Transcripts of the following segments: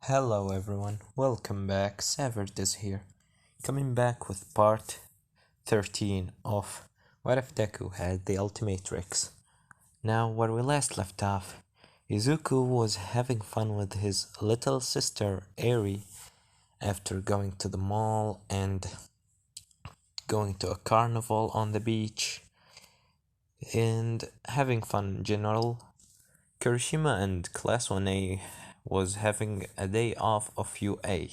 Hello everyone, welcome back. Savard is here, coming back with part 13 of What If Deku Had the Ultimatrix. Now, where we last left off, Izuku was having fun with his little sister Eri after going to the mall and going to a carnival on the beach and having fun in general. Kirishima and Class 1A was having a day off of UA.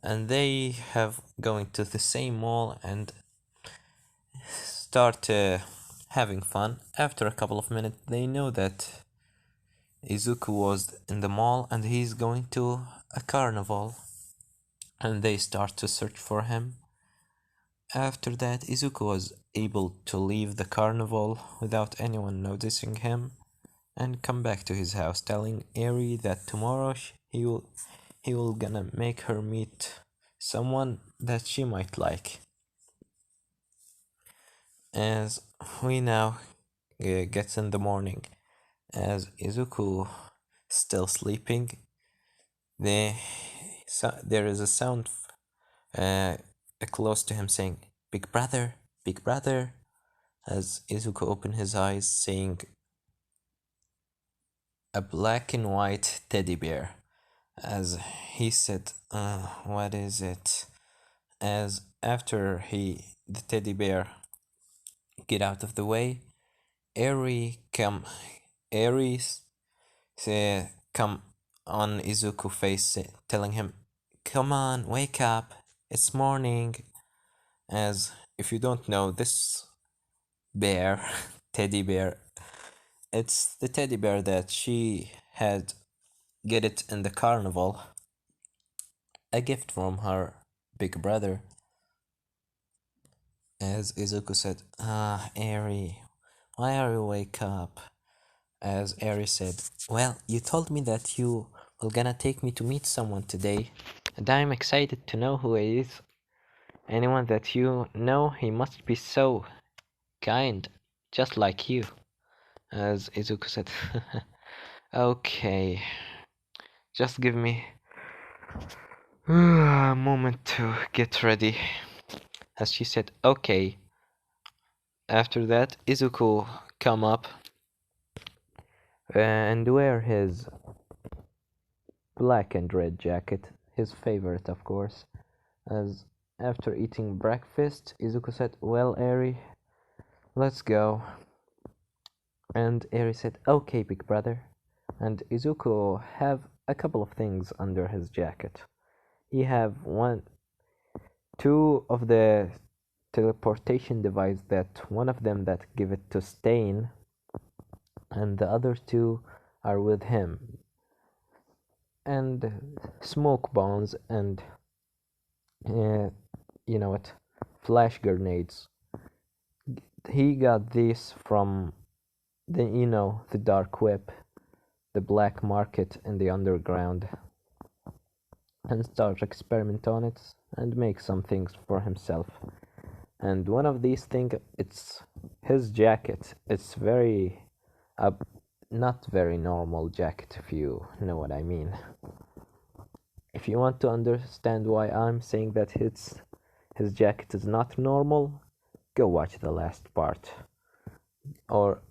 And they have going to the same mall and start having fun. After a couple of minutes, they know that Izuku was in the mall and he's going to a carnival, and they start to search for him. After that, Izuku was able to leave the carnival without anyone noticing him and come back to his house, telling Eri that tomorrow he will gonna make her meet someone that she might like. As we now get in the morning, as Izuku still sleeping, there is a sound close to him saying, Big brother, big brother," as Izuku opened his eyes, seeing a black and white teddy bear. As he said, what is it? As after the teddy bear get out of the way, Eri come on Izuku face, telling him, "Come on, wake up! It's morning." As if you don't know, this bear, teddy bear, it's the teddy bear that she had get it in the carnival, a gift from her big brother. As Izuku said, Eri, why are you wake up?" As Eri said, "Well, you told me that you were gonna take me to meet someone today, and I'm excited to know who he is. Anyone that you know, he must be so kind, just like you." As Izuku said, "Okay, just give me a moment to get ready." As she said, "Okay." After that, Izuku come up and wear his black and red jacket, his favorite, of course. As after eating breakfast, Izuku said, "Well, Eri, let's go." And Eri said, "Okay, big brother." And Izuku have a couple of things under his jacket. He have two of the teleportation device, that one of them that give it to Stain, and the other two are with him. And smoke bombs and flash grenades. He got these from the dark web, the black market in the underground, and start experiment on it and make some things for himself. And one of these things, it's his jacket. It's very not very normal jacket, if you know what I mean. If you want to understand why I'm saying that his jacket is not normal, go watch the last part, or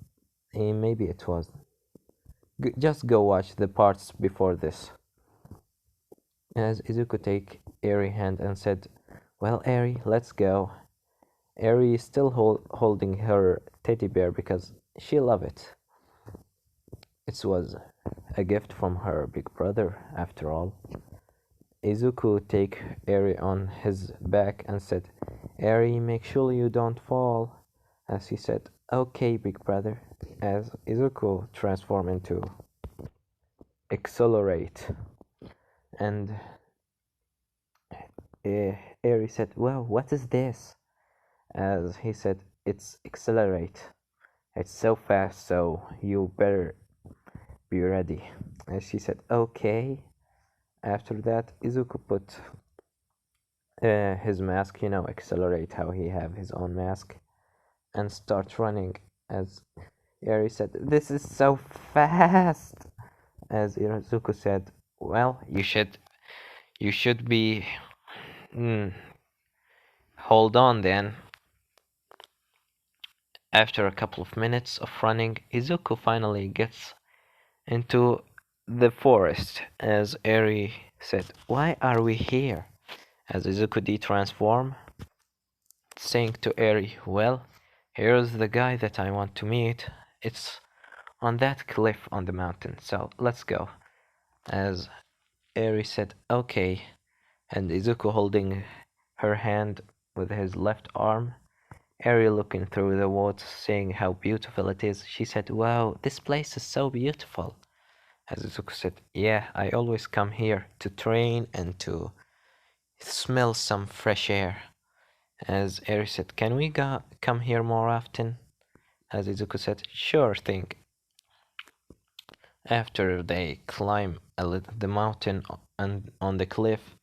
maybe it was. Just go watch the parts before this. As Izuku take Eri hand and said, "Well, Eri, let's go." Eri is still holding her teddy bear because she love it. It was a gift from her big brother, after all. Izuku take Eri on his back and said, "Eri, make sure you don't fall." As he said, "Okay, big brother." As Izuku transformed into Accelerate, and Eri said, "Well, what is this?" As he said, "It's Accelerate. It's so fast, so you better be ready." As she said, "Okay." After that, Izuku put his mask, Accelerate, how he have his own mask, and start running. As Eri said, "This is so fast." As Izuku said, Well, you should be. Mm, hold on then. After a couple of minutes of running, Izuku finally gets into the forest. As Eri said, "Why are we here?" As Izuku de-transform, saying to Eri, "Well, here's the guy that I want to meet. It's on that cliff on the mountain, so let's go." As Eri said, "Okay," and Izuku holding her hand with his left arm, Eri looking through the woods, seeing how beautiful it is, she said, "Wow, this place is so beautiful." As Izuku said, "Yeah, I always come here to train and to smell some fresh air." As Eri said, "Can we come here more often?" As Izuku said, "Sure thing." After they climb the mountain and on the cliff,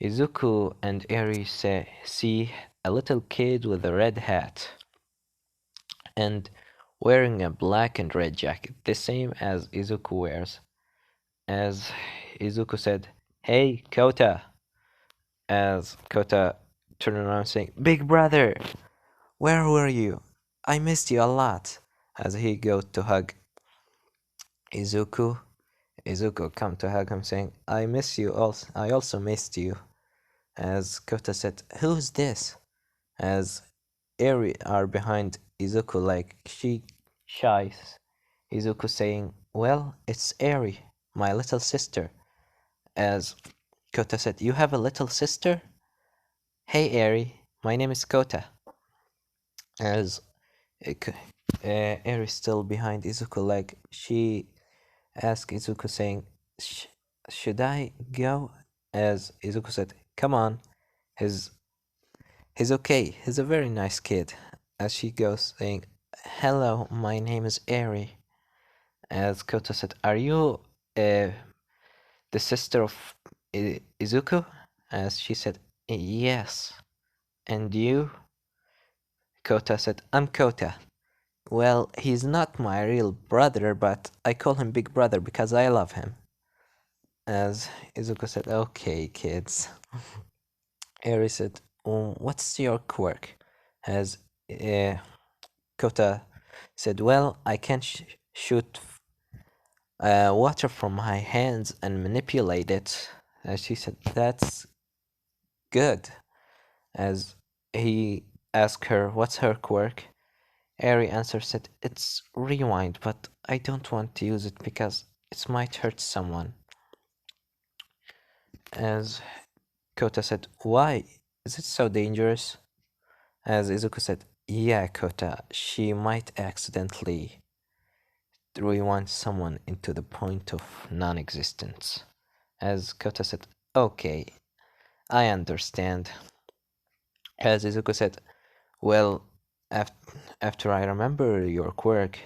Izuku and Eri see a little kid with a red hat and wearing a black and red jacket, the same as Izuku wears. As Izuku said, "Hey, Kota!" As Kota turned around saying, "Big brother, where were you? I missed you a lot." As he goes to hug Izuku, Izuku come to hug him saying, "I miss you also. I also missed you." As Kota said, "Who's this?" As Eri are behind Izuku like she shies. Izuku saying, "Well, it's Eri, my little sister." As Kota said, "You have a little sister?" "Hey Eri, my name is Kota." As Eri still behind Izuku like she asked Izuku saying, "Should I go?" As Izuku said, "Come on, he's he's okay. He's a very nice kid." As she goes saying, "Hello, my name is Eri." As Kota said, "Are you uh, the sister of Izuku?" As she said, "Yes." "And you?" Kota said, "I'm Kota." "Well, he's not my real brother, but I call him Big Brother because I love him." As Izuku said, "Okay, kids." Eri said, "What's your quirk?" As uh, Kota said, "Well, I can shoot water from my hands and manipulate it." As she said, "That's good." As he asked her, "What's her quirk?" Eri answered, said, "It's rewind, but I don't want to use it because it might hurt someone." As Kota said, "Why? Is it so dangerous?" As Izuku said, "Yeah, Kota, she might accidentally rewind someone into the point of non-existence." As Kota said, "Okay, I understand." As Izuku said, "Well, after I remember your quirk,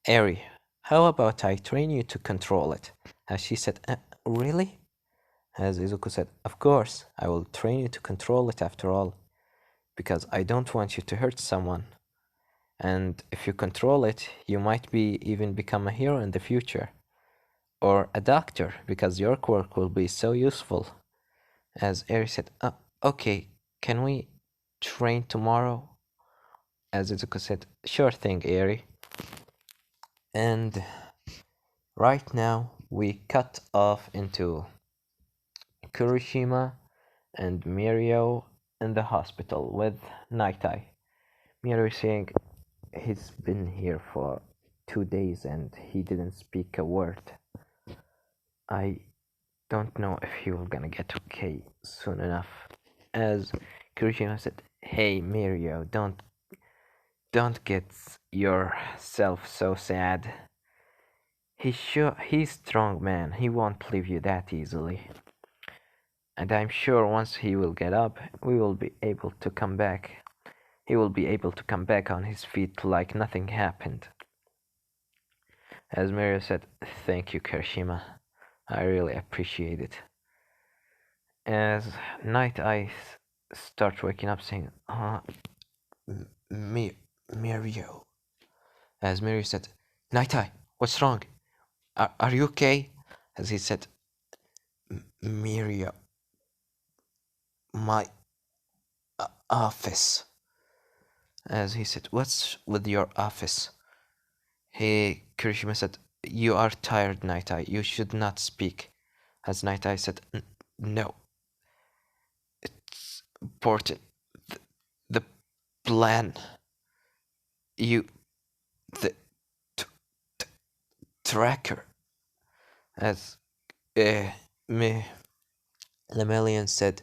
Eri, how about I train you to control it?" As she said, "Really?" As Izuku said, "Of course, I will train you to control it after all, because I don't want you to hurt someone. And if you control it, you might be even become a hero in the future. Or a doctor, because your quirk will be so useful." As Eri said, "Okay, can we train tomorrow?" As Izuku said, "Sure thing, Eri." And right now we cut off into Kurishima and Mirio in the hospital with Nightai. Mirio saying he's been here for 2 days and he didn't speak a word. I don't know if he will gonna get okay soon enough. As Kurishima said, "Hey Mirio, don't get yourself so sad. He's strong man. He won't leave you that easily. And I'm sure once he will get up, we will be able to come back. He will be able to come back on his feet like nothing happened." As Mario said, "Thank you, Kirishima. I really appreciate it." As Night Eyes start waking up saying, Mario." As Mario said, "Night Eye, what's wrong? Are you okay?" as he said, Miria, my office. As he said, what's with your office? Kirishima said, you are tired, Night Eye. You should not speak. As Night Eye said, no, it's important. The plan. You, the t- t- tracker. As me, Lemelian said,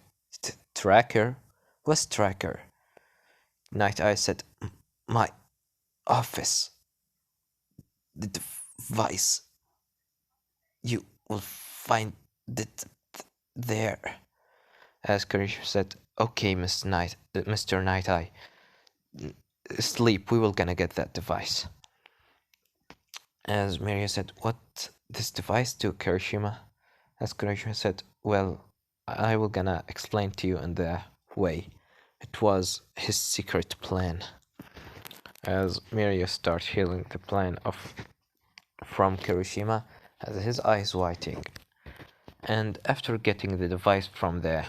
tracker? What's tracker? Night Eye said, my office. The device. You will find it there. As Karish said, okay, Mr. Night Eye, sleep, we will gonna get that device. As Maria said, what this device do, Kirishima? As Kirishima said, well, I will gonna explain to you in the way. It was his secret plan. As Miria starts healing the plan from Kirishima, as his eyes whiting. And after getting the device from the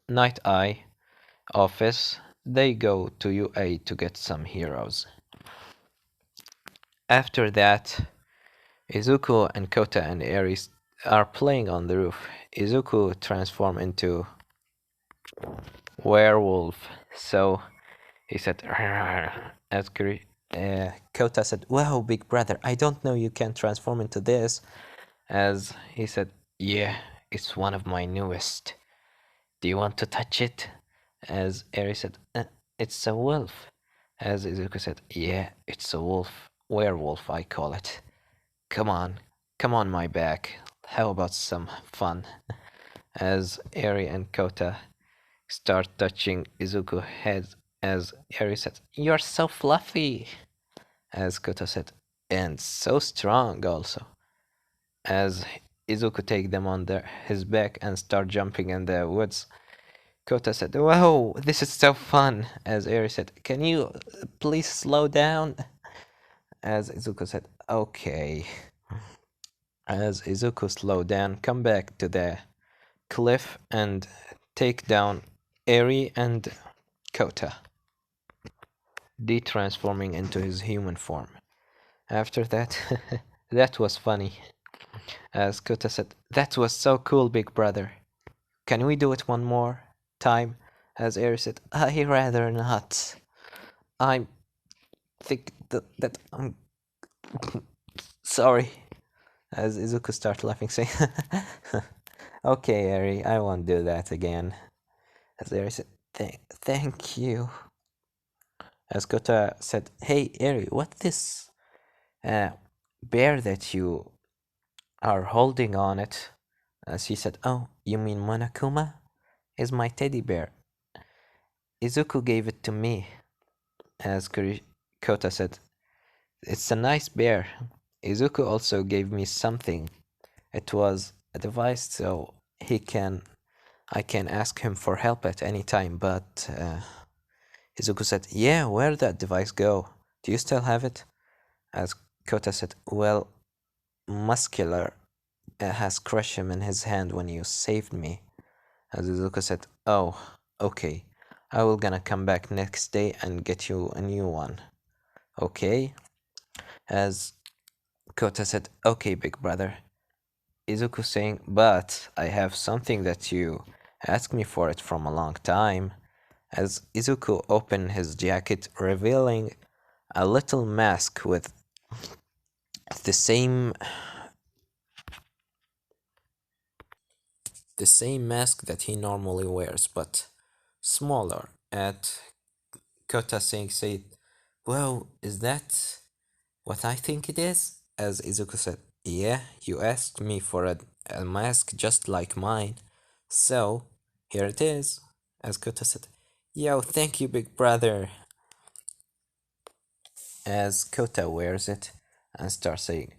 Night Eye office, they go to UA to get some heroes. After that, Izuku and Kota and Eri are playing on the roof. Izuku transforms into werewolf, so he said, as Kota said, wow, big brother, I don't know you can transform into this. As he said, yeah, it's one of my newest. Do you want to touch it? As Eri said, it's a wolf. As Izuku said, yeah, it's a wolf. Werewolf, I call it. Come on my back. How about some fun? As Eri and Kota start touching Izuku's head, as Eri said, you're so fluffy. As Kota said, and so strong also. As Izuku take them on his back and start jumping in the woods. Kota said, "Whoa, this is so fun." As Eri said, "Can you please slow down?" As Izuku said, "Okay." As Izuku slowed down, come back to the cliff and take down Eri and Kota, de-transforming into his human form. After that, that was funny. As Kota said, "That was so cool, big brother. Can we do it one more time?" As Eri said, "I rather not. I think that I'm sorry." As Izuku started laughing, saying, "Okay, Eri, I won't do that again." As Eri said, Thank you." As Kota said, "Hey, Eri, what this uh, bear that you are holding on it?" As she said, "Oh, you mean Monokuma? Is my teddy bear. Izuku gave it to me." As Kota said, "It's a nice bear. Izuku also gave me something. It was a device so I can ask him for help at any time, but Izuku said, yeah, where'd that device go? Do you still have it? As Kota said, well, Muscular has crushed him in his hand when you saved me. As Izuku said, oh, okay. I will gonna come back next day and get you a new one. Okay? As Kota said, okay, big brother. Izuku saying, but I have something that you asked me for it from a long time. As Izuku opened his jacket, revealing a little mask with the same mask that he normally wears, but smaller. At Kota saying, "Well, is that what I think it is?" As Izuku said, "Yeah, you asked me for a mask just like mine, so here it is." As Kota said, "Yo, thank you, big brother." As Kota wears it and starts saying,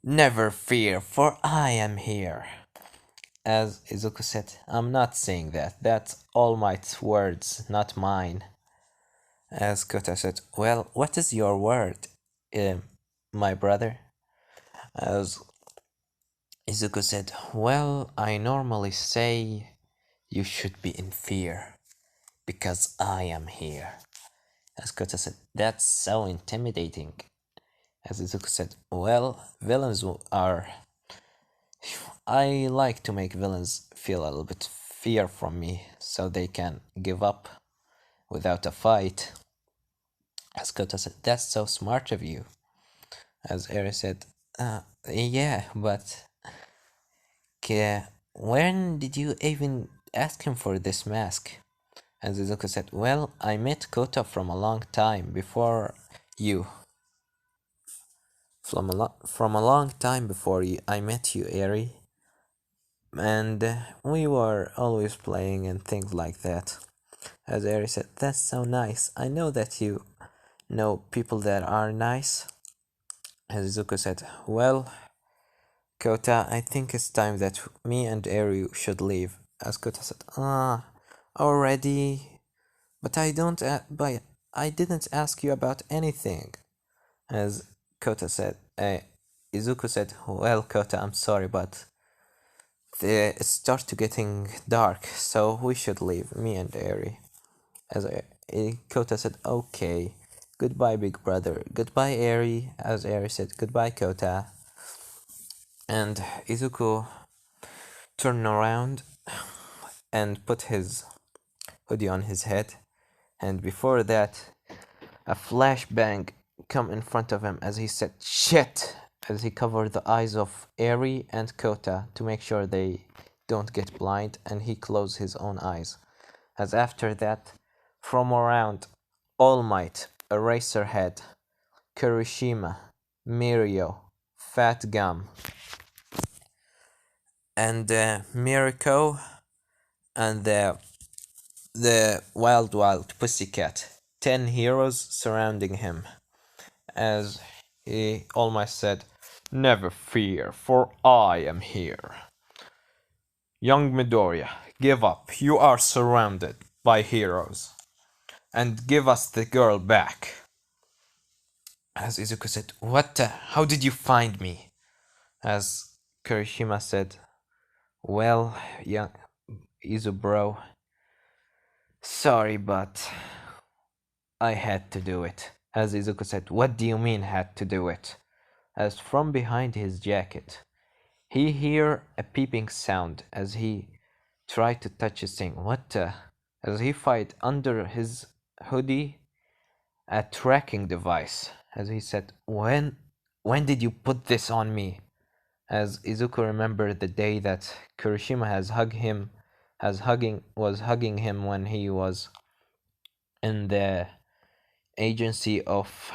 "Never fear, for I am here." As Izuku said, "I'm not saying that. That's All Might's words, not mine." As Kota said, "Well, what is your word, my brother?" As Izuku said, well, I normally say you should be in fear because I am here. As Kota said, that's so intimidating. As Izuku said, well, villains are. I like to make villains feel a little bit fear from me so they can give up without a fight. As Kota said, that's so smart of you. As Eri said, yeah, but when did you even ask him for this mask? As Izuku said, well, I met Kota from a long time before you. From a long time before I met you, Eri. And we were always playing and things like that. As Eri said, that's so nice. I know that you know people that are nice. As Izuku said, well, Kota, I think it's time that me and Eri should leave. As Kota said, already? But I didn't ask you about anything. As Kota said, Izuku said, well, Kota, I'm sorry, but it starts to getting dark, so we should leave, me and Eri. As Kota said, okay, goodbye, big brother. Goodbye, Eri. As Eri said, goodbye, Kota. And Izuku turned around and put his hoodie on his head. And before that, a flashbang come in front of him as he said, shit! As he covered the eyes of Eri and Kota to make sure they don't get blind, and he closed his own eyes. As after that, from around All Might, Eraserhead, Kirishima, Mirio, Fat Gum, and Miriko, and the Wild Pussycat. 10 heroes surrounding him. As he almost said, never fear, for I am here. Young Midoriya, give up. You are surrounded by heroes. And give us the girl back. As Izuku said, what the? How did you find me? As Kirishima said, well, young Izu bro, sorry, but I had to do it. As Izuku said, what do you mean had to do it? As from behind his jacket, he heard a peeping sound as he tried to touch his thing. What the? As he fight under his hoodie a tracking device. As he said, when did you put this on me? As Izuku remembered the day that Kirishima was hugging him when he was in the agency of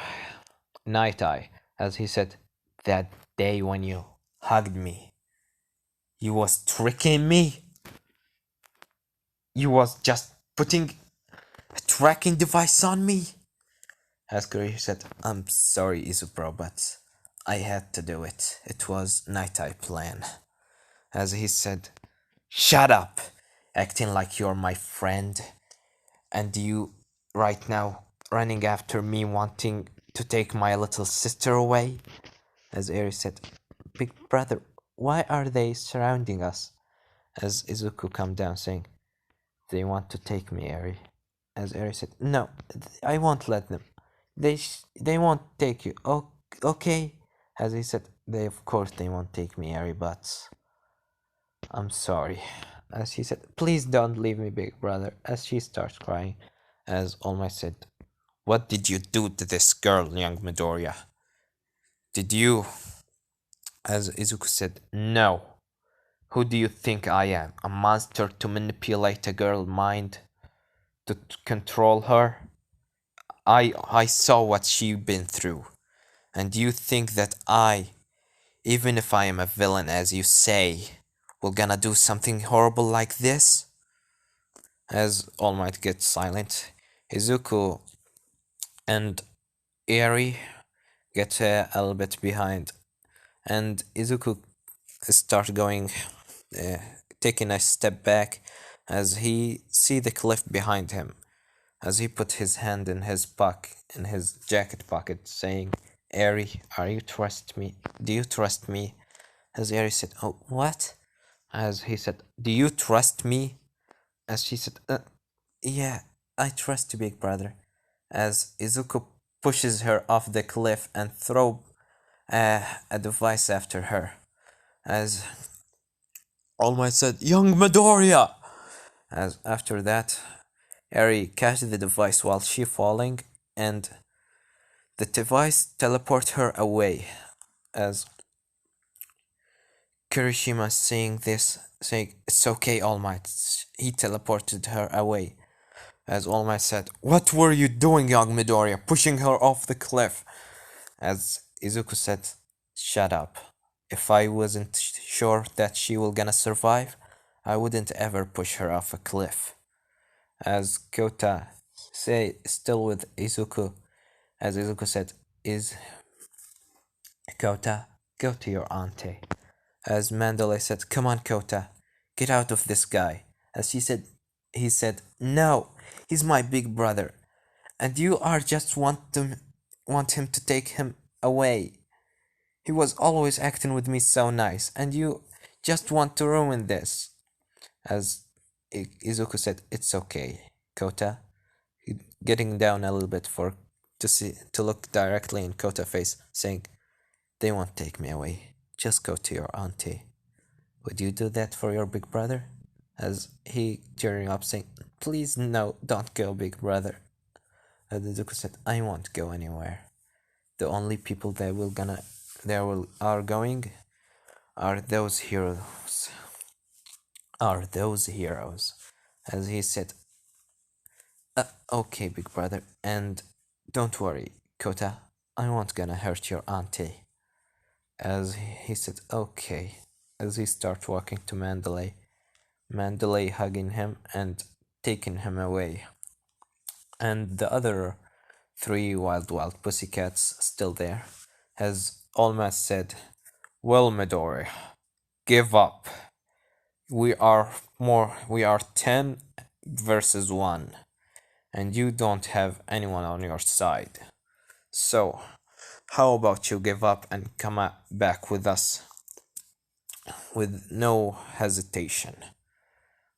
Night Eye. As he said, that day when you hugged me, you was tricking me. You was just putting a tracking device on me. As Kirishima said, I'm sorry, Izubro, but I had to do it. It was Night Eye plan. As he said, shut up, acting like you're my friend, and you right now running after me wanting to take my little sister away. As Eri said, big brother, why are they surrounding us? As Izuku come down saying, they want to take me, Eri. As Eri said, no, I won't let them. They won't take you. Oh, okay. As he said, of course they won't take me, Eri, but I'm sorry. As he said, please don't leave me, big brother. As she starts crying. As All Might said, what did you do to this girl, young Midoriya? Did you? As Izuku said, no. Who do you think I am? A monster to manipulate a girl's mind? To control her? I saw what she's been through. And you think that I, even if I am a villain as you say, will gonna do something horrible like this? As All Might gets silent, Izuku and Eri get a little bit behind, and Izuku start going, taking a step back as he see the cliff behind him. As he put his hand in his jacket pocket, saying, Eri, are you trust me? Do you trust me? As Eri said, oh, what? As he said, do you trust me? As she said, yeah, I trust you, big brother. As Izuku pushes her off the cliff and throw a device after her. As All Might said, young Midoriya! As after that, Eri catches the device while she falling, and the device teleports her away. As Kirishima saying this, saying, it's okay, All Might. He teleported her away. As All Might said, what were you doing, young Midoriya, pushing her off the cliff? As Izuku said, shut up. If I wasn't sure that she will gonna survive, I wouldn't ever push her off a cliff. As Kota say still with Izuku, as Izuku said, is Kota, go to your auntie. As Mandalay said, come on Kota, get out of this guy. As he said, no, he's my big brother, and you are just want him to take him away. He was always acting with me so nice, and you just want to ruin this. As Izuku said, it's okay, Kota. Getting down a little bit to look directly in Kota's face, saying, they won't take me away. Just go to your auntie. Would you do that for your big brother? As he tearing up, saying, please no, don't go, big brother. As Izuku said, I won't go anywhere. The only people that are going are those heroes. As he said, okay, big brother, and don't worry, Kota, I won't gonna hurt your auntie. As he said, okay. As he starts walking to Mandalay hugging him and taking him away. And the other three wild pussycats still there. As All Might said, well, Midori, give up. We are 10 versus 1, and you don't have anyone on your side. So, how about you give up and come back with us with no hesitation?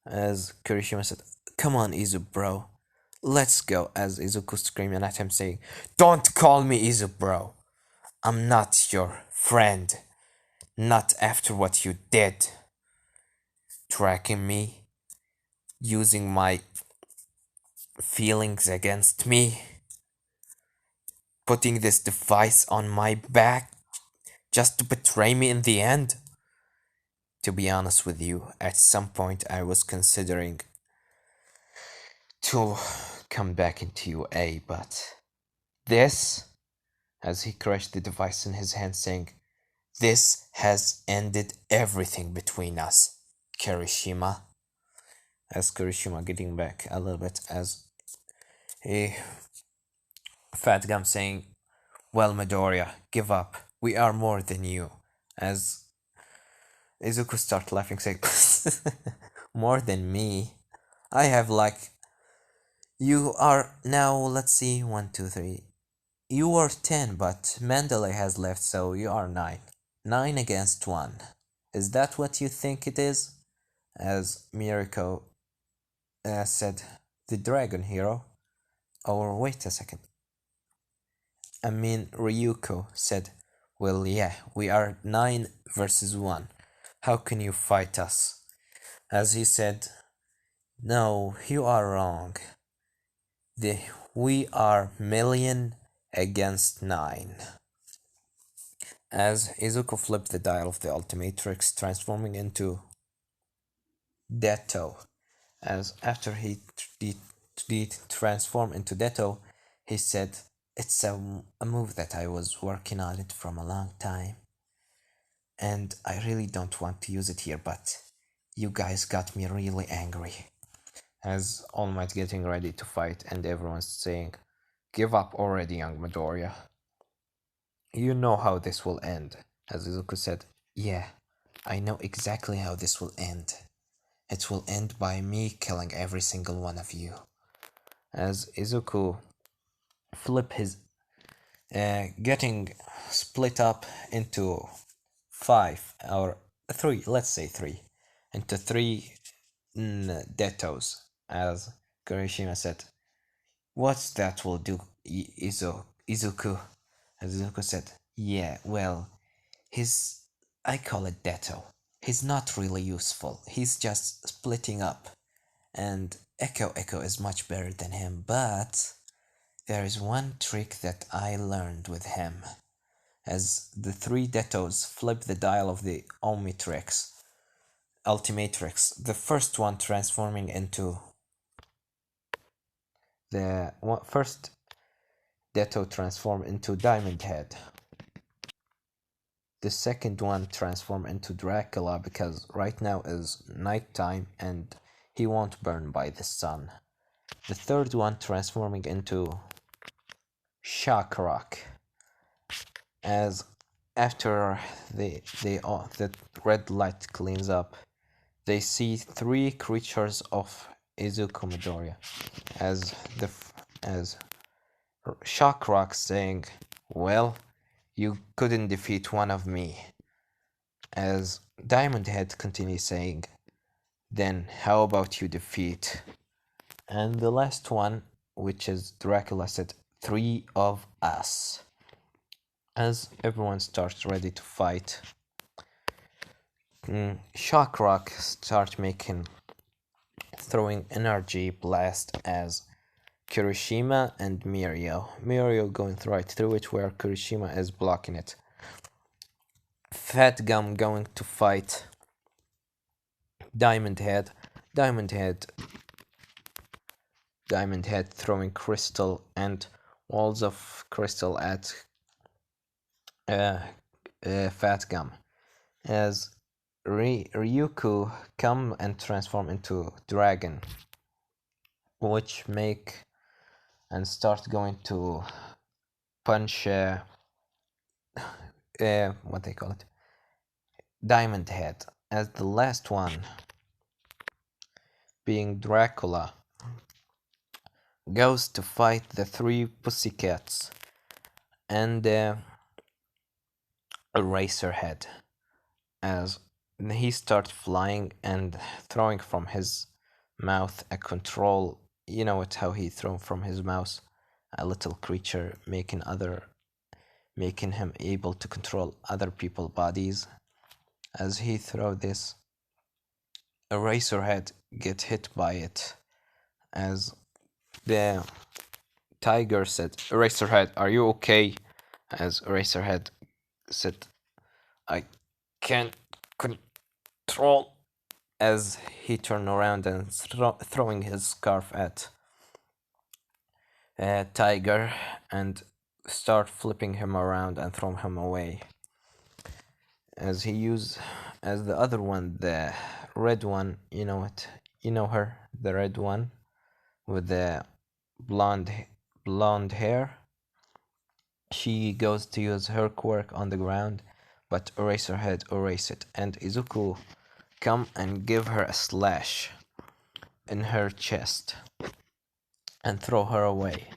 As Kirishima said, come on, Izu, bro. Let's go. As Izuku screaming at him, saying, don't call me Izu, bro. I'm not your friend. Not after what you did. Tracking me. Using my feelings against me. Putting this device on my back just to betray me in the end. To be honest with you, at some point I was considering to come back into UA, but this, as he crushed the device in his hand, saying, this has ended everything between us, Kirishima. As Kirishima getting back a little bit, as a fat gum saying, well, Midoriya, give up. We are more than you. As Izuku start laughing, saying, more than me? I have you are now, let's see, 1, 2, 3. You are 10, but Mandalay has left, so you are 9. 9 against 1. Is that what you think it is? As Miriko said, the dragon hero. Or wait a second. I mean, Ryuko said, well, yeah, we are 9 versus 1. How can you fight us? As he said, no, you are wrong. We are million against 9. As Izuku flipped the dial of the ultimatrix, transforming into Detto. As after he transformed into Detto, he said, it's a move that I was working on it from a long time. And I really don't want to use it here, but you guys got me really angry. As All Might getting ready to fight, and everyone's saying, give up already, young Midoriya. You know how this will end. As Izuku said, yeah, I know exactly how this will end. It will end by me killing every single one of you. As Izuku flip his getting split up into five or three, let's say three, into three Detos, as Kurishima said. What's that will do, Izuku? As Izuku said, yeah, well, he's. I call it Deto. He's not really useful. He's just splitting up. And Echo is much better than him, but there is one trick that I learned with him. As the three Detos flip the dial of the ultimatrix, the first one transforming into the first Deto transform into Diamond Head. The second one transform into Dracula because right now is nighttime and he won't burn by the sun. The third one transforming into Shock Rock, as after the red light cleans up, they see three creatures of Izuku Midoriya, as Shock Rock saying, "Well, you couldn't defeat one of me." As Diamond Head continues saying, "Then how about you defeat?" And the last one, which is Dracula, said, "Three of us." As everyone starts ready to fight, Shock Rock starts throwing energy blast as Kirishima and Mirio going right through it where Kirishima is blocking it. Fat Gum going to fight Diamond Head. Diamond Head throwing crystal and walls of crystal at Fat Gum. As Ryuku come and transform into dragon, which make and start going to punch what they call it, Diamond Head. As the last one, being Dracula, goes to fight the three pussycats and Eraserhead, as he starts flying and throwing from his mouth a control. You know it how he throw from his mouth a little creature, making him able to control other people's bodies. As he throw this, Eraserhead get hit by it. As the tiger said, "Eraserhead, are you okay?" As Eraserhead said, "I can't control." As he turned around and throwing his scarf at Tiger and start flipping him around and throw him away. As the other one, the red one, you know it, you know her, the red one with the blonde hair. She goes to use her quirk on the ground, but Eraserhead erase it, and Izuku come and give her a slash in her chest and throw her away.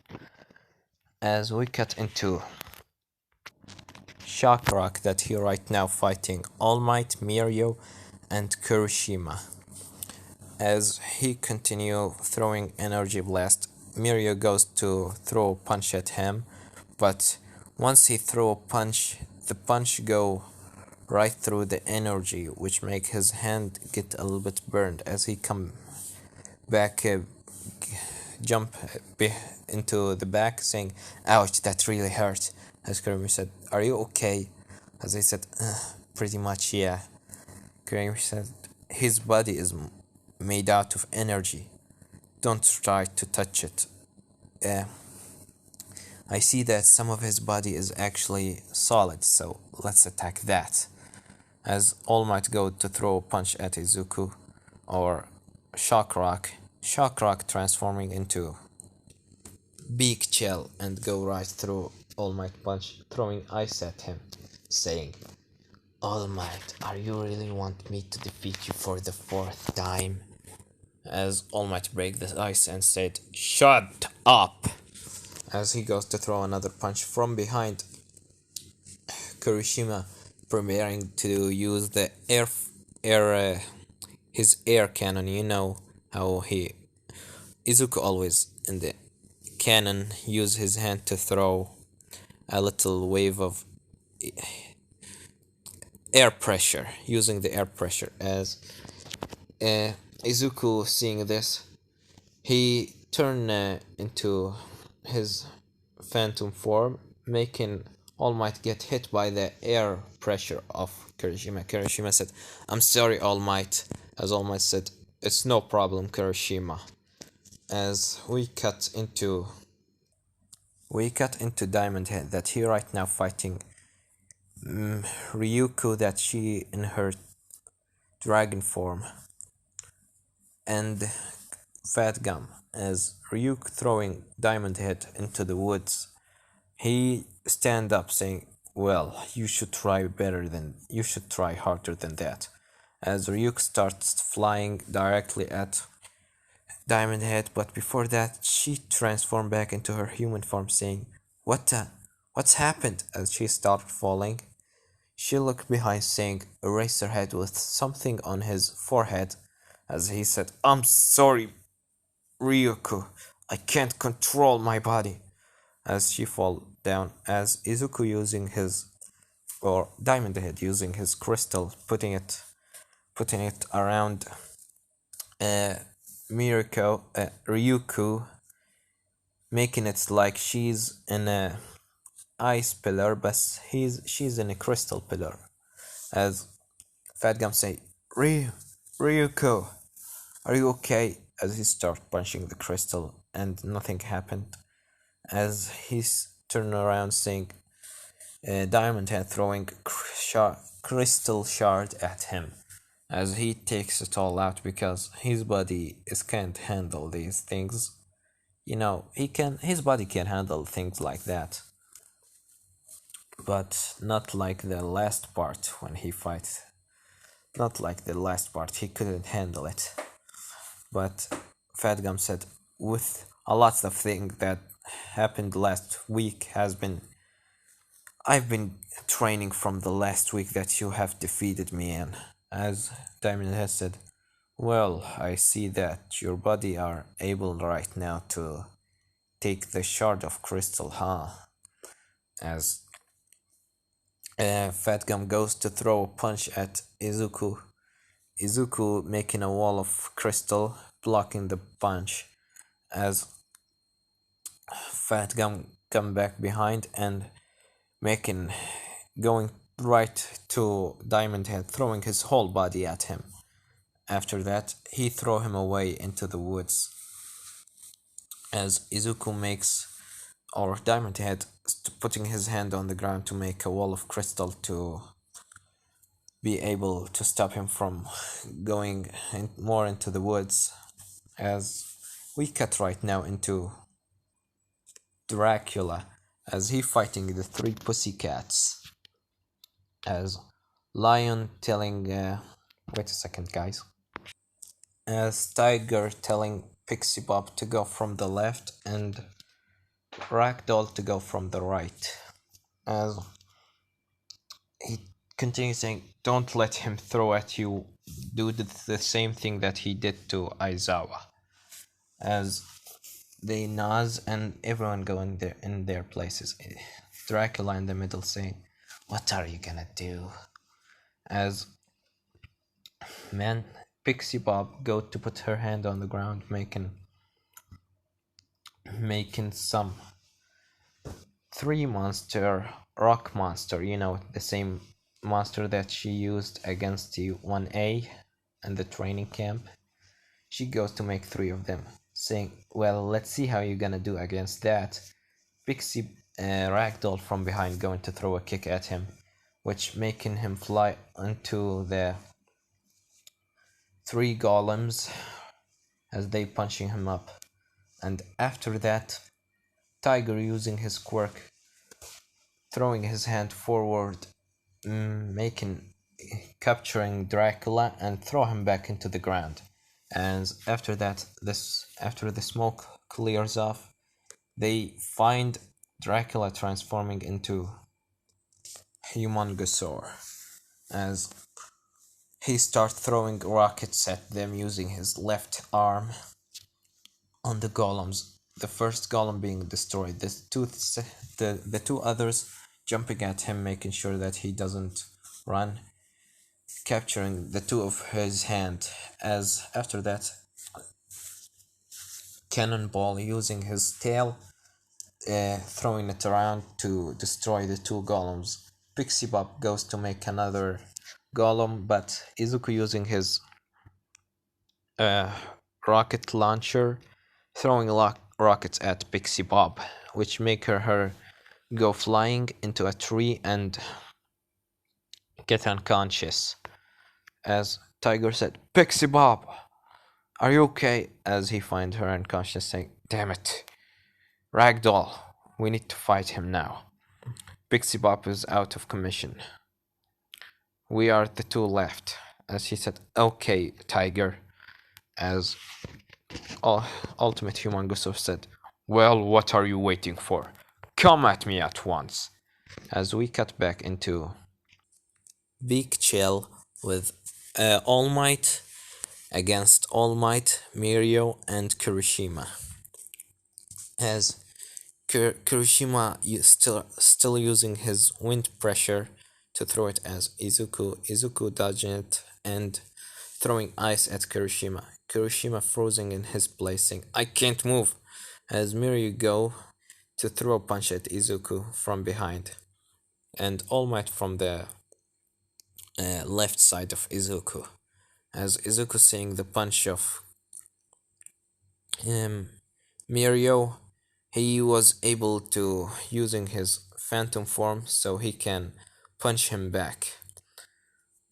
As we cut into Shock Rock that he right now fighting All Might, Mirio, and Kurishima. As he continue throwing energy blast, Mirio goes to throw a punch at him, but once he throw a punch, the punch go right through the energy, which make his hand get a little bit burned. As he come back, jump into the back, saying, "Ouch, that really hurt." As Kurimi said, "Are you okay?" As I said, "Pretty much, yeah." Kurimi said, "His body is made out of energy. Don't try to touch it. I see that some of his body is actually solid, so let's attack that." As All Might go to throw a punch at Izuku or Shock Rock transforming into Big Chill and go right through All Might punch, throwing ice at him, saying, "All Might, are you really want me to defeat you for the fourth time?" As All Might break the ice and said, "Shut up!" as he goes to throw another punch from behind. Kurishima preparing to use the air his air cannon. You know how he Izuku always in the cannon use his hand to throw a little wave of air pressure, using the air pressure. As Izuku seeing this, he turned into his phantom form, making All Might get hit by the air pressure of Kirishima. Kirishima said, "I'm sorry, All Might." As All Might said, "It's no problem, Kirishima." As we cut into Diamond Head, that he right now fighting Ryuko, that she in her dragon form, and Fat Gum, as Ryuk throwing Diamond Head into the woods. He stand up saying, "Well, you should try harder than that." As Ryuk starts flying directly at Diamond Head, but before that, she transformed back into her human form, saying, What's happened?" As she started falling, she looked behind, saying, Eraserhead with something on his forehead, as he said, "I'm sorry, Ryuko. I can't control my body." As she fall down, as Izuku using his, or Diamond Head using his crystal, putting it around Ryuko, making it like she's in a ice pillar, but she's in a crystal pillar. As Fat Gum say, Ryuko, are you okay?" As he started punching the crystal and nothing happened. As he's turned around saying, Diamond Head throwing crystal shard at him, as he takes it all out because his body can't handle these things. You know, his body can handle things like that, but not like the last part when he fights. Not like the last part, he couldn't handle it. But Fat Gum said, with a lot of things that happened last week I've been training from the last week that you have defeated me in. As Diamond has said, "Well, I see that your body are able right now to take the shard of crystal, huh?" As Fat Gum goes to throw a punch at Izuku making a wall of crystal, blocking the punch. As Fat Gum come back behind and going right to Diamond Head, throwing his whole body at him. After that, he throw him away into the woods. As Izuku or Diamond Head putting his hand on the ground to make a wall of crystal to be able to stop him from going more into the woods. As we cut right now into Dracula, as he fighting the three pussycats. As Lion telling, wait a second, guys. As Tiger telling Pixie Bob to go from the left and Ragdoll to go from the right. As he continues saying, "Don't let him throw at you. Do the same thing that he did to Aizawa." As they nod and everyone go in their places. Dracula in the middle saying, "What are you gonna do?" As Pixie Bob go to put her hand on the ground, making some rock monster, you know, the same monster that she used against the 1A in the training camp. She goes to make 3 of them, saying, "Well, let's see how you're gonna do against that." Pixie Ragdoll from behind going to throw a kick at him, which making him fly into the 3 golems as they punching him up. And after that, Tiger using his quirk, throwing his hand forward, capturing Dracula and throw him back into the ground. And after that, after the smoke clears off, they find Dracula transforming into Humongosaur as he starts throwing rockets at them using his left arm on the golems. The first golem being destroyed, the two others jumping at him, making sure that he doesn't run, capturing the two of his hand. As after that, Cannonball using his tail, throwing it around to destroy the two golems. Pixie Bob goes to make another golem, but Izuku using his uh, rocket launcher, throwing rockets at Pixie Bob, which make her go flying into a tree and get unconscious. As Tiger said, "Pixie Bob, are you okay?" As he finds her unconscious, saying, "Damn it, Ragdoll, we need to fight him now." Pixie Bob is out of commission. We are the two left. As he said, "Okay, Tiger." As Ultimate Human Gustav said, "Well, what are you waiting for? Come at me at once." As we cut back into Big Chill with All Might against All Might, Mirio, and Kirishima. As Kirishima still using his wind pressure to throw it as Izuku dodging it and throwing ice at Kirishima. Kirishima frozen in his place, saying, "I can't move." As Mirio go to throw a punch at Izuku from behind, and All Might from the left side of Izuku. As Izuku seeing the punch of Mirio, he was able to using his phantom form so he can punch him back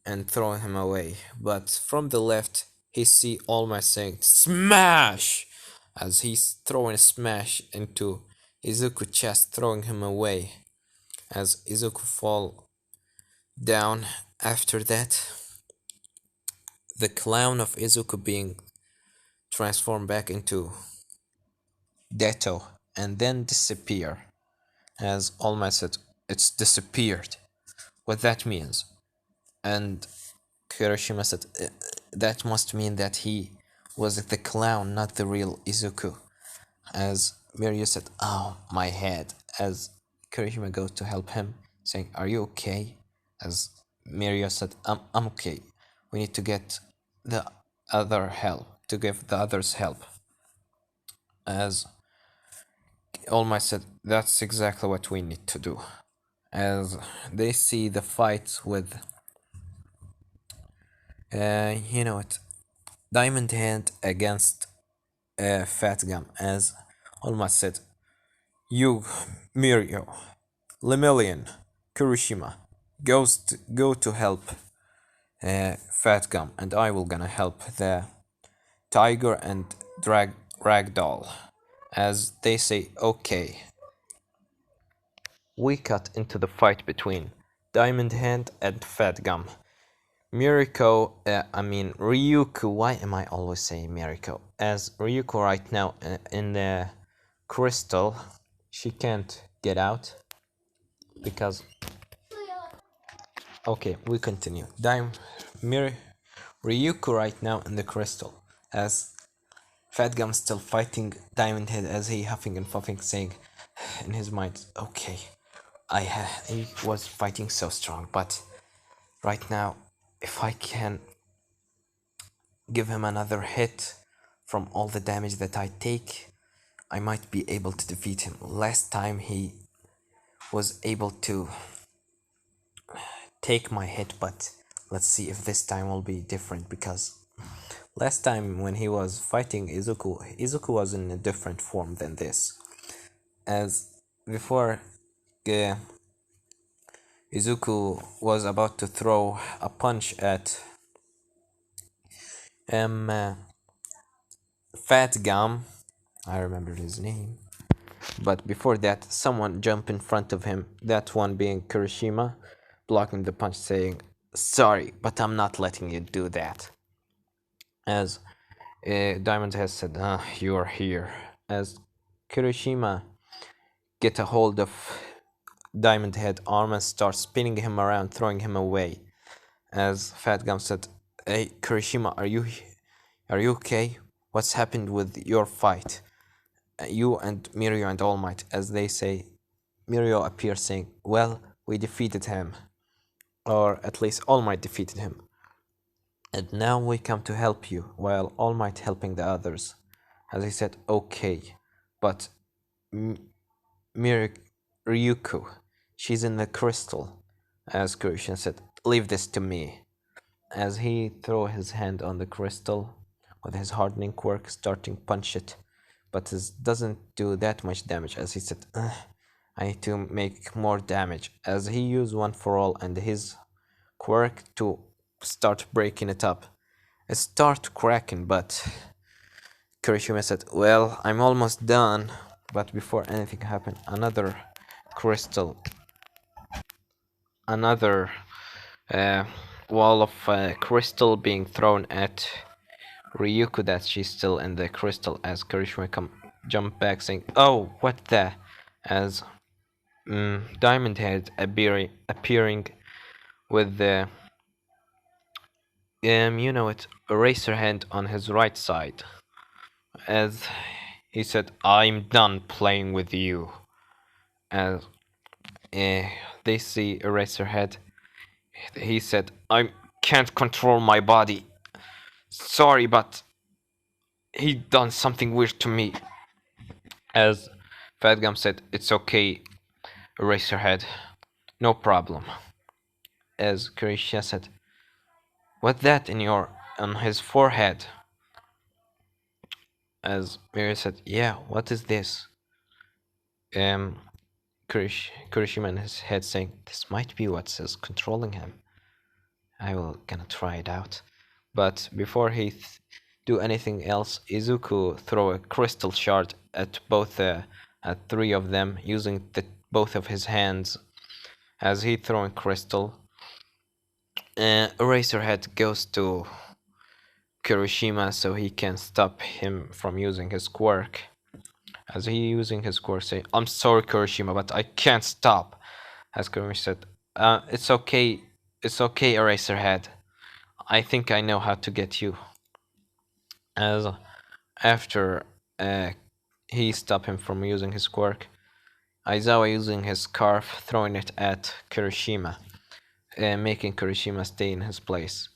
and throw him away. But from the left, he see All Might saying "Smash!" as he's throwing a smash into Izuku's chest, throwing him away. As Izuku fall down after that, the clown of Izuku being transformed back into Deto and then disappear. As All Might said, "It's disappeared." What that means? And Kirishima said, "That must mean that he was the clown, not the real Izuku." As Mirio said, "Oh, my head." As Kirishima goes to help him, saying, "Are you okay?" As Mirio said, I'm okay. We need to get the other help, to give the others help." As All Might said, "That's exactly what we need to do." As they see the fight with, Diamond Hand against Fat Gum. As All Might said, "You, Mirio, Lemillion, Kirishima, go to help Fat Gum, and I will gonna help the Tiger and Ragdoll." As they say, "Okay." We cut into the fight between Diamond Hand and Fat Gum. Ryuko, why am I always saying Miriko? As Ryuko right now in the crystal, she can't get out because... Okay, we continue. Ryuko right now in the crystal, as Fat Gum still fighting Diamond Head as he huffing and puffing, saying in his mind, "Okay, he was fighting so strong, but right now, if I can give him another hit from all the damage that I take, I might be able to defeat him. Last time he was able to take my hit, but let's see if this time will be different, because last time when he was fighting Izuku was in a different form than this. As before, Izuku was about to throw a punch at Fat Gum. I remember his name. But before that, someone jumped in front of him, that one being Kirishima, blocking the punch, saying, "Sorry, but I'm not letting you do that." As Diamond has said, "You are here." As Kirishima get a hold of Diamond Head arm and start spinning him around, throwing him away. As Fat Gum said, "Hey, Kirishima, are you okay? What's happened with your fight? You and Mirio and All Might," as they say. Mirio appears saying, "Well, we defeated him. Or at least All Might defeated him. And now we come to help you, while All Might helping the others." As he said, "Okay, but Ryuko, she's in the crystal." As Kirishima said, "Leave this to me." As he throw his hand on the crystal with his hardening quirk, starting punch it, but it doesn't do that much damage. As he said, "I need to make more damage." As he used One for All and his quirk to start breaking it up, it start cracking, but Kirishima said, "Well, I'm almost done." But before anything happened, another crystal, another wall of crystal being thrown at Ryuko, that she's still in the crystal. As Kirishima jump back saying, "Oh, what the?" As Diamond Head appearing with the eraser hand on his right side. As he said, "I'm done playing with you." As they see Eraserhead, he said, "I can't control my body. Sorry, but he done something weird to me." As Fat Gum said, "It's okay, Eraserhead, no problem." As Kirisha said, "What that on his forehead?" As Miri said, "Yeah, what is this?" Kirishima in his head saying, "This might be what's controlling him. I will gonna try it out." But before he do anything else, Izuku throw a crystal shard at both at three of them using both of his hands. As he throwing crystal, Eraserhead goes to Kirishima so he can stop him from using his quirk. As he using his quirk, say, "I'm sorry, Kirishima, but I can't stop." As Kirishima said, it's okay, Eraserhead. I think I know how to get you." As after he stopped him from using his quirk, Aizawa using his scarf, throwing it at Kirishima, making Kirishima stay in his place.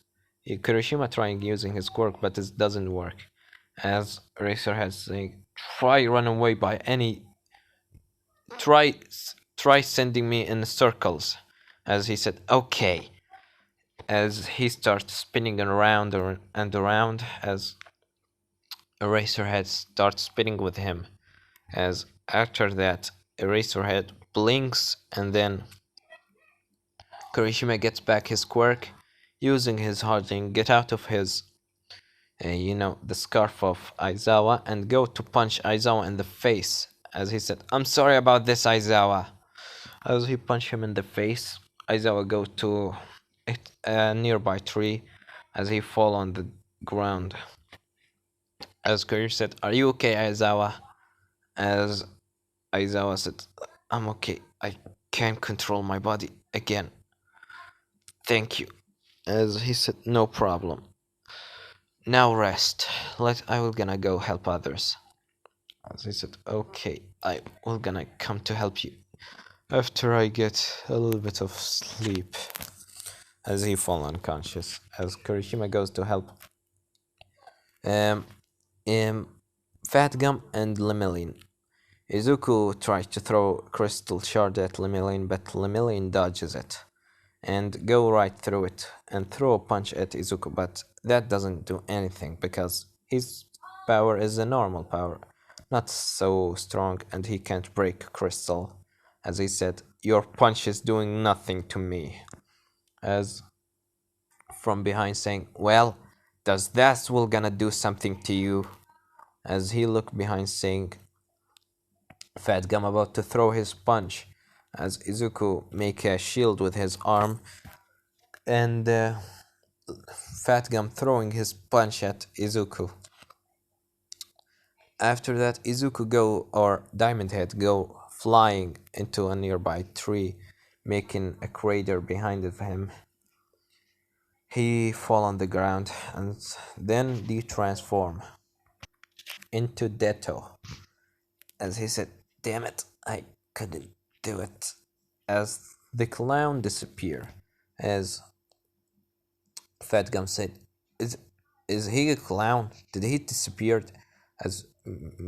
Kirishima trying using his quirk, but it doesn't work. As Eraserhead saying, "Try run away by any. Try sending me in circles." As he said, "Okay." As he starts spinning around and around, as Eraserhead starts spinning with him. As after that, Eraserhead blinks, and then Kirishima gets back his quirk, using his hardening, get out of his, the scarf of Aizawa, and go to punch Aizawa in the face. As he said, "I'm sorry about this, Aizawa." As he punched him in the face, Aizawa go to a nearby tree, as he fall on the ground. As Kiryu said, "Are you okay, Aizawa?" As Aizawa said, "I'm okay. I can't control my body again. Thank you." As he said, "No problem. Now rest. I will gonna go help others." As he said, "Okay, I will gonna come to help you after I get a little bit of sleep." As he fall unconscious, as Kirishima goes to help Fat Gum and Lemillion. Izuku tries to throw crystal shard at Lemillion, but Lemillion dodges it and go right through it and throw a punch at Izuku, but that doesn't do anything because his power is a normal power, not so strong, and he can't break crystal. As he said, "Your punch is doing nothing to me." As from behind saying, "Well, does that will gonna do something to you?" As he looked behind saying, Fat Gum about to throw his punch, as Izuku make a shield with his arm, and Fat Gum throwing his punch at Izuku. After that, Izuku go or Diamond Head go flying into a nearby tree, making a crater behind of him. He fall on the ground and then de-transform into Detto. As he said, "Damn it, I couldn't do it." As the clown disappear, as Fat Gum said, "Is is he a clown? Did he disappear?" As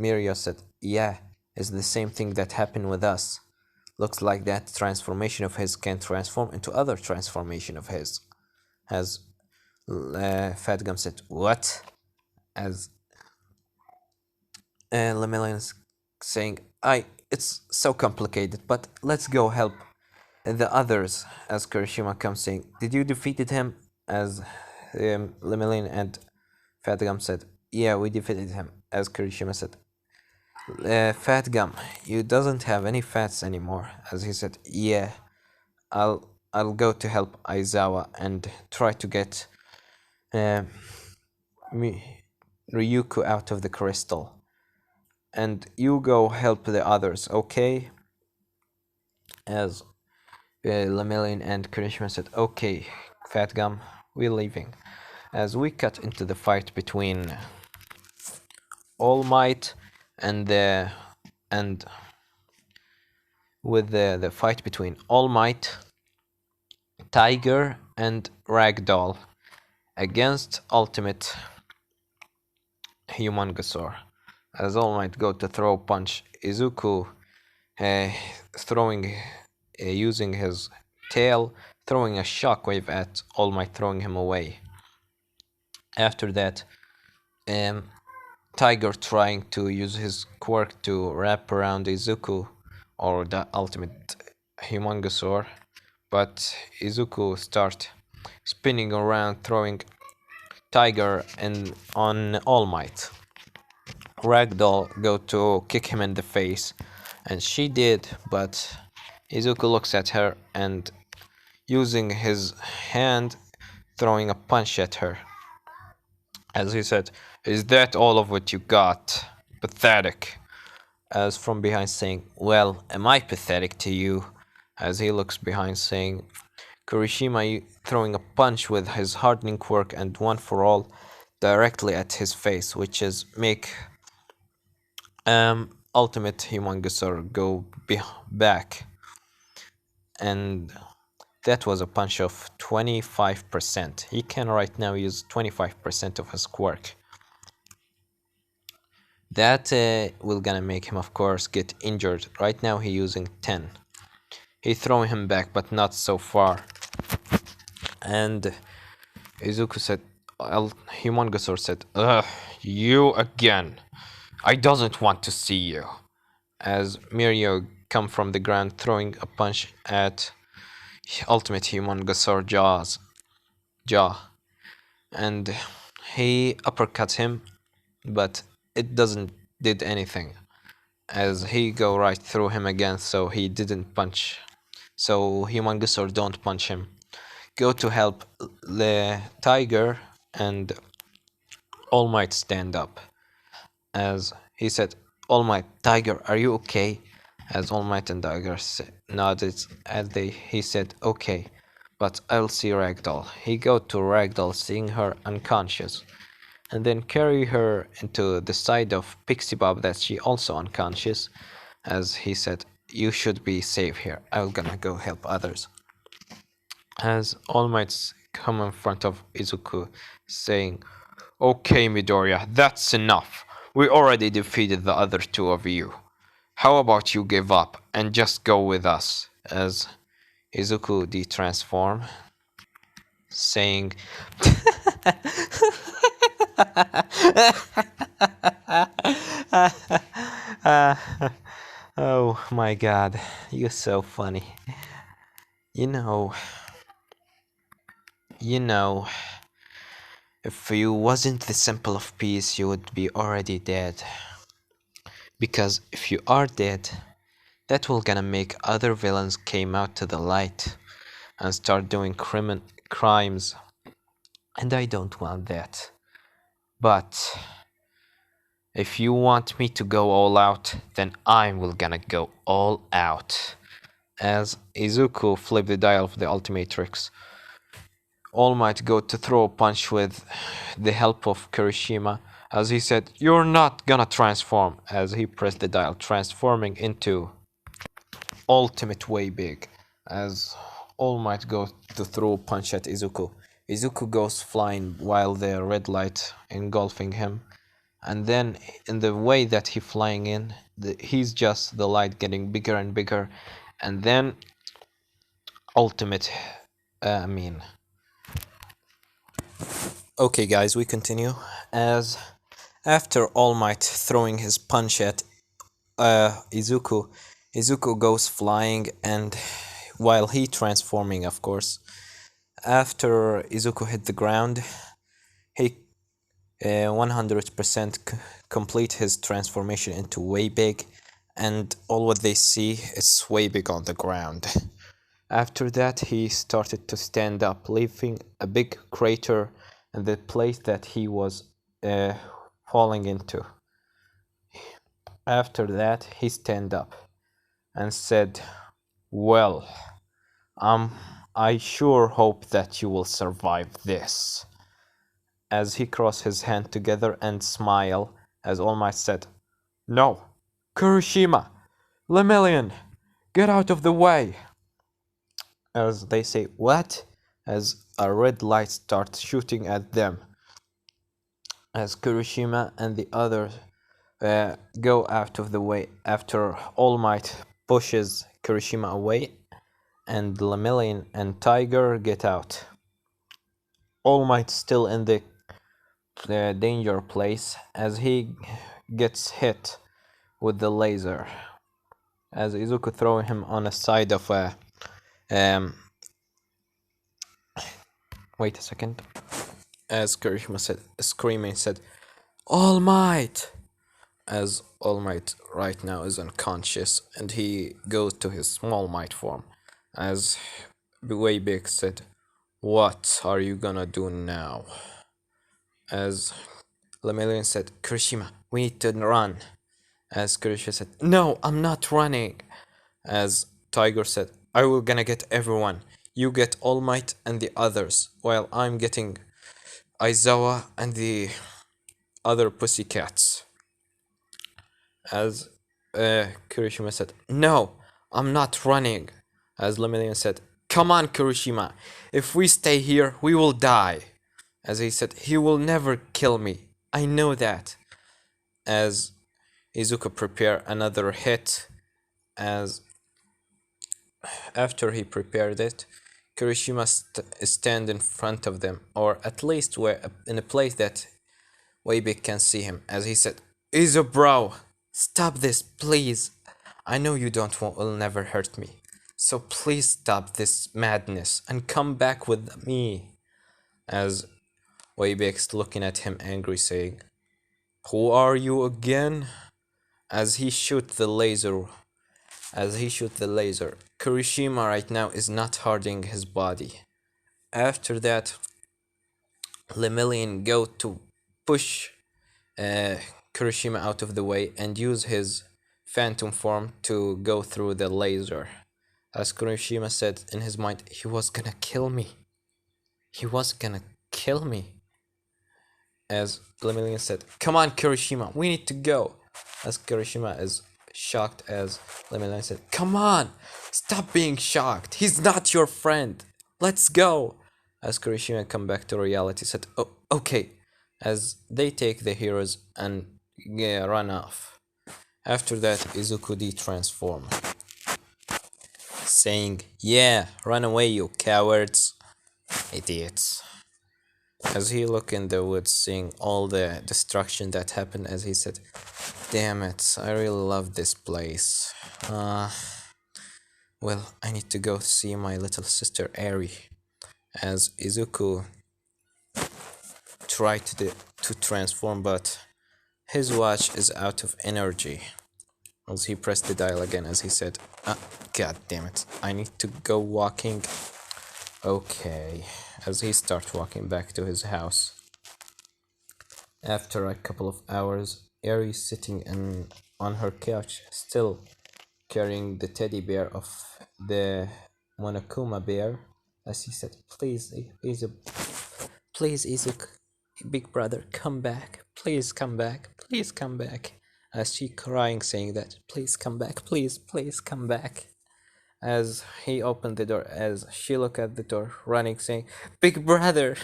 Miria said, "Yeah, it's the same thing that happened with us. Looks like that transformation of his can transform into other transformation of his." As Fat Gum said, "What?" As Lemillion saying, it's so complicated, but let's go help the others." As Kirishima comes saying, "Did you defeated him?" As Lemillion and Fat Gum said, "Yeah, we defeated him." As Kirishima said, "Fat Gum, you doesn't have any fats anymore." As he said, "Yeah, I'll go to help Aizawa and try to get uh, Ryuko out of the crystal. And you go help the others, okay?" As Lemillion and Kirishima said, "Okay, Fat Gum, we're leaving." As we cut into the fight between All Might and and with the fight between All Might, Tiger, and Ragdoll against Ultimate Humongosaur. As All Might go to throw punch, Izuku uh, throwing using his tail, throwing a shockwave at All Might, throwing him away. After that, Tiger trying to use his quirk to wrap around Izuku or the ultimate Humongosaur, but Izuku start spinning around, throwing Tiger and on All Might. Ragdoll go to kick him in the face, and she did, but Izuku looks at her and using his hand throwing a punch at her. As he said, "Is that all of what you got? Pathetic." As from behind saying, "Well, am I pathetic to you?" As he looks behind saying, Kurishima throwing a punch with his hardening quirk and one for all directly at his face, which is make Ultimate Humongosaur go back, and that was a punch of 25%. He can right now use 25% of his quirk. That will gonna make him, of course, get injured. Right now he using 10. He throwing him back, but not so far. And Izuku said, Humongosaur said, "Ugh, you again. I doesn't want to see you." As Mirio come from the ground throwing a punch at Ultimate Humongosaur jaw. And he uppercuts him, but it doesn't did anything. As he go right through him again, so he didn't punch. So Humongosaur don't punch him. Go to help the tiger, and All Might stand up. As he said, "All Might, Tiger, are you okay?" As All Might and Tiger nodded, and he said, "Okay, but I'll see Ragdoll." He go to Ragdoll, seeing her unconscious, and then carry her into the side of Pixie Bob that she also unconscious. As he said, "You should be safe here. I'm gonna go help others." As All Might's come in front of Izuku, saying, "Okay, Midoriya, that's enough. We already defeated the other two of you. How about you give up and just go with us?" As Izuku de-transform, saying, "Oh my god, you're so funny. You know, you know, if you wasn't the symbol of peace, you would be already dead. Because if you are dead, that will gonna make other villains came out to the light and start doing crimes, and I don't want that. But If you want me to go all out, then I'm gonna go all out. As Izuku flipped the dial of the ultimatrix, All Might go to throw a punch with the help of Kirishima, as he said, "You're not gonna transform," as he pressed the dial, transforming into Ultimate Way Big, as All Might goes to throw a punch at Izuku. Izuku goes flying while the red light engulfing him, and then in the way that he's flying in, he's just the light getting bigger and bigger, and then Ultimate, I mean... Okay guys, we continue, as after All Might throwing his punch at Izuku, Izuku goes flying, and while he transforming, of course, after Izuku hit the ground, he 100% complete his transformation into Way Big, and all what they see is Way Big on the ground. After that, he started to stand up, leaving a big crater in the place that he was falling into. After that, he stand up and said, "Well, I sure hope that you will survive this." As he crossed his hand together and smile, as All Might said, "No, Kurishima, Lemillion, get out of the way." As they say, "What?" As a red light starts shooting at them. As Kurishima and the others go out of the way after All Might pushes Kurishima away, and Lemillion and Tiger get out. All Might still in the danger place, as he gets hit with the laser, as Izuku throwing him on a side of a wait a second, as Kirishima said, screaming, said, "All Might!" As All Might right now is unconscious, and he goes to his small might form, as Way Big said, "What are you gonna do now?" As Lemillion said, "Kirishima, we need to run." As Kirishima said, "No, I'm not running." As Tiger said, "I will gonna get everyone. You get All Might and the others, while I'm getting Aizawa and the other pussycats." As Kirishima said, "No, I'm not running." As Lemillion said, "Come on, Kirishima. If we stay here, we will die." As he said, "He will never kill me. I know that." As Izuku prepare another hit, as after he prepared it, Kirishima stand in front of them, or at least where in a place that Way Big can see him, as he said, "Izu bro, stop this, please. I know you will never hurt me. So please stop this madness and come back with me." As Way Big's looking at him angry, saying, "Who are you again?" As he shoot the laser, Kirishima right now is not hardening his body. After that, Lemillion go to push Kirishima out of the way and use his phantom form to go through the laser. As Kirishima said in his mind, he was gonna kill me. He was gonna kill me. As Lemillion said, "Come on, Kirishima, we need to go." As Kirishima is shocked, as Lemillion said, "Come on, stop being shocked. He's not your friend. Let's go." As Kirishima come back to reality, said, "Oh, okay." As they take the heroes and run off. After that, Izuku de-transform, saying, "Yeah, run away, you cowards, idiots." As he looked in the woods, seeing all the destruction that happened, as he said, "Damn it, I really love this place. Well, I need to go see my little sister Eri." As Izuku tried to transform, but his watch is out of energy. As he pressed the dial again, as he said, "God damn it, I need to go walking." Okay, as he starts walking back to his house. After a couple of hours, Eri sitting on her couch, still carrying the teddy bear of the Monokuma bear, as he said, "Please, please, Izuku, big brother, come back. Please come back. Please come back." As she crying, saying that, "Please come back. Please, please come back." As he opened the door, as she looked at the door, running, saying, "Big brother,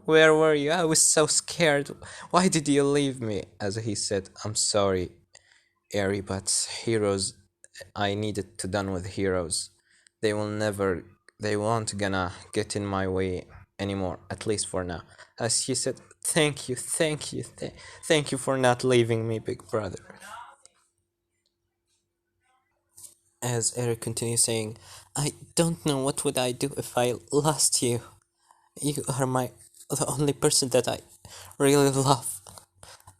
where were you? I was so scared. Why did you leave me?" As he said, "I'm sorry, Eri, but heroes, I needed to done with heroes. They will never, they won't gonna get in my way anymore, at least for now." As she said, "Thank you, thank you, thank you for not leaving me, big brother." As Eric continues saying, "I don't know what would I do if I lost you. You are the only person that I really love."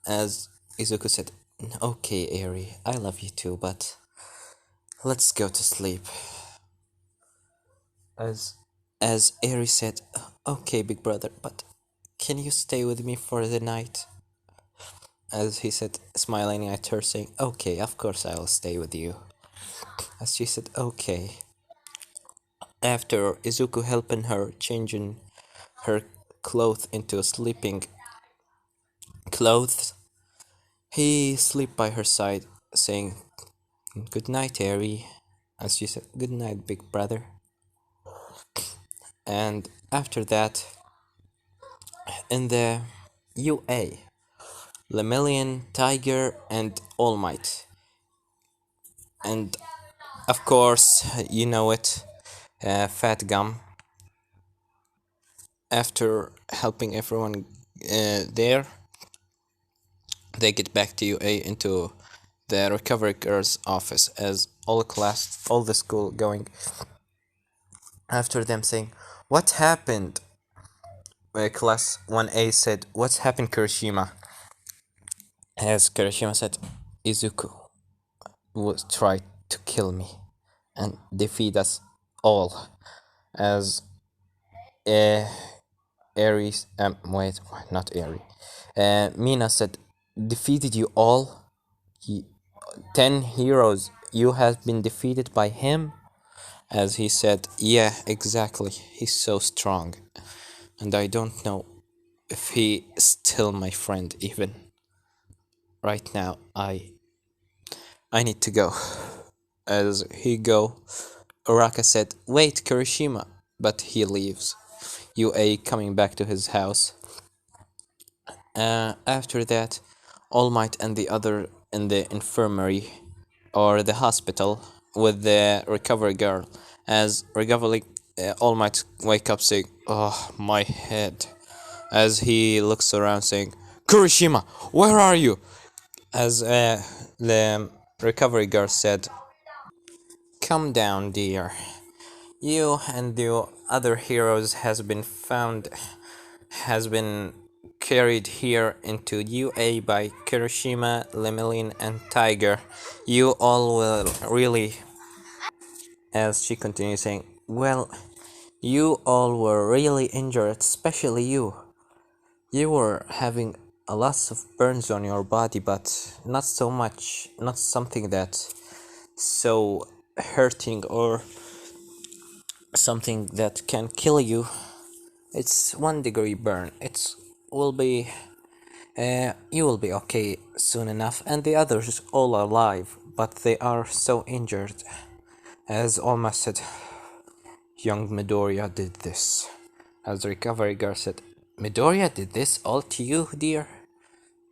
As Izuku said, "Okay, Eri, I love you too, but let's go to sleep." As as Eri said, "Okay, big brother, but can you stay with me for the night?" As he said, smiling at her, saying, "Okay, of course I'll stay with you." As she said, "Okay." After Izuku helping her changing her clothes into sleeping clothes, he sleep by her side, saying, "Good night, Eri." As she said, "Good night, big brother." And after that, in the UA, Lemillion, Tiger, and All Might. And of course, you know it, Fat Gum. After helping everyone there, they get back to UA into the recovery girl's office, as all the school going after them, saying, "What happened?" Class 1A said, "What's happened, Kirishima?" As Kirishima said, "Izuku was tried to kill me and defeat us all." As uh, Aries, wait, not Eri. Mina said, "Defeated you all? He, 10 heroes, you have been defeated by him?" As he said, "Yeah, exactly. He's so strong. And I don't know if he is still my friend even. Right now, I need to go." As he go, Uraka said, "Wait, Kirishima." But he leaves. UA coming back to his house. After that, All Might and the other in the infirmary or the hospital with the recovery girl. As recovery, All Might wake up saying, "Oh, my head." As he looks around saying, "Kurishima, where are you?" As the recovery girl said, "Come down, dear. You and the other heroes has been carried here into UA by Kirishima, Lemillion, and Tiger. You all will really," as she continues saying, "well, you all were really injured, especially you. You were having a lot of burns on your body, but not so much, not something that so hurting or something that can kill you. It's 1 degree burn. It's will be you will be okay soon enough, and the others all alive, but they are so injured." As Alma said, "Young Midoriya did this." As the recovery girl said, "Midoriya did this all to you, dear?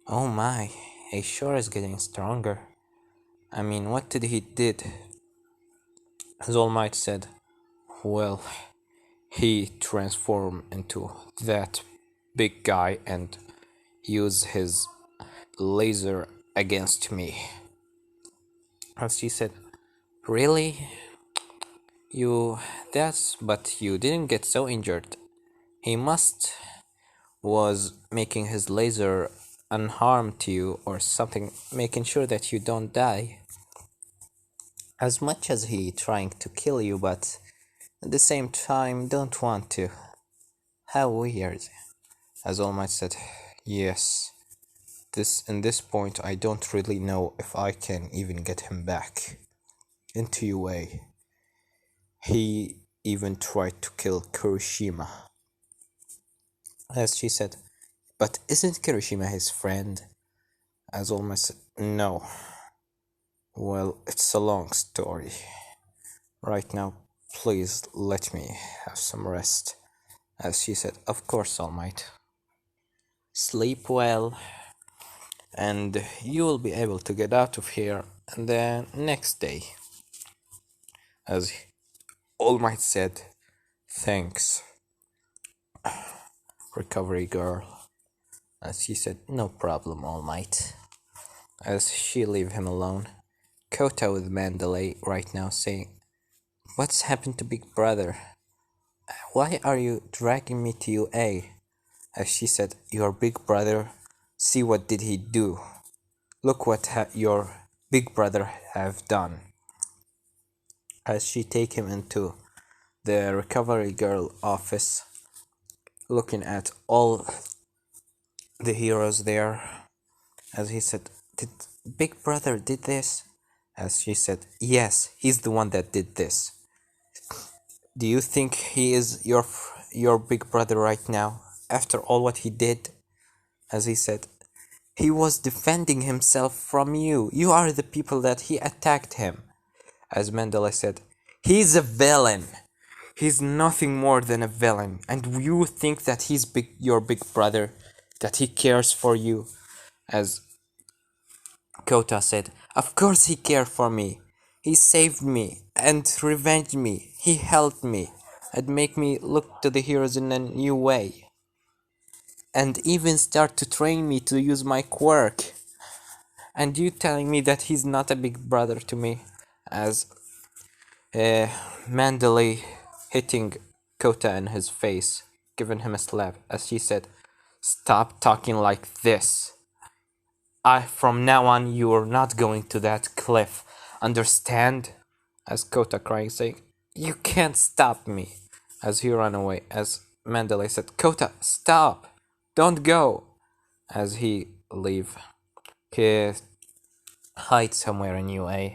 Oh my, he sure is getting stronger. I mean, what did he did?" As All Might said, "Well, he transformed into that big guy and used his laser against me." As she said, "Really? You, but you didn't get so injured. He must was making his laser unharmed to you or something, making sure that you don't die. As much as he trying to kill you, but at the same time don't want to. How weird." As All Might said, "Yes, in this point, I don't really know if I can even get him back into UA. He even tried to kill Kirishima. As she said, but isn't Kirishima his friend? As Olma said, no. Well, it's a long story. Right now, please let me have some rest. As she said, of course, All Might. Sleep well, and you will be able to get out of here the next day. As All Might said, thanks, recovery girl. As she said, no problem, All Might. As she leave him alone, Kota with Mandalay right now saying, what's happened to Big Brother? Why are you dragging me to UA? As she said, your big brother, see what did he do? Look what your big brother have done. As she take him into the recovery girl office, looking at all the heroes there, as he said, did big brother did this? As she said, yes, he's the one that did this. Do you think he is your big brother right now, after all what he did? As he said, he was defending himself from you. You are the people that he attacked him. As Mandela said, he's a villain. He's nothing more than a villain. And you think that he's your big brother, that he cares for you? As Kota said, of course he cared for me. He saved me and revenged me. He helped me and make me look to the heroes in a new way. And even start to train me to use my quirk. And you telling me that he's not a big brother to me? As Mandalay hitting Kota in his face, giving him a slap, as she said, stop talking like this. From now on, you are not going to that cliff. Understand? As Kota crying, saying, you can't stop me. As he ran away, as Mandalay said, Kota, stop! Don't go! As he leave, he hide somewhere in UA.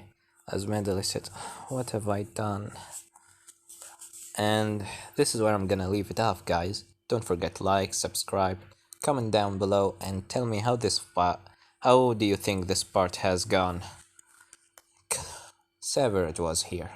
As Mandalay said, what have I done? And this is where I'm gonna leave it off, guys. Don't forget to like, subscribe, comment down below, and tell me how do you think this part has gone? Sever it was here.